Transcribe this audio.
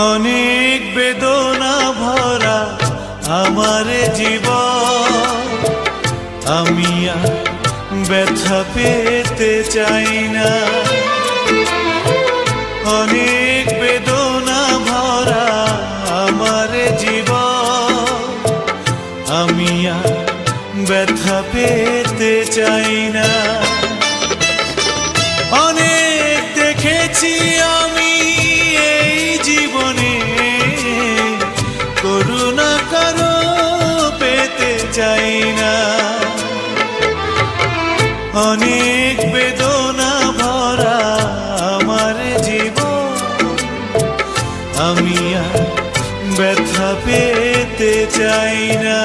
অনেক বেদনা ভরা আমার জীবন, আমি আর ব্যথা পেতে চাই না। অনেক বেদনা ভরা আমার জীবন, আমি আর ব্যথা পেতে চাই না। অনেক দেখেছি আমি এই জীবনে, করুণা কারো পেতে চাই না। অনেক বেদনা ভরা আমার জীবন, আমি আর ব্যথা পেতে চাই না।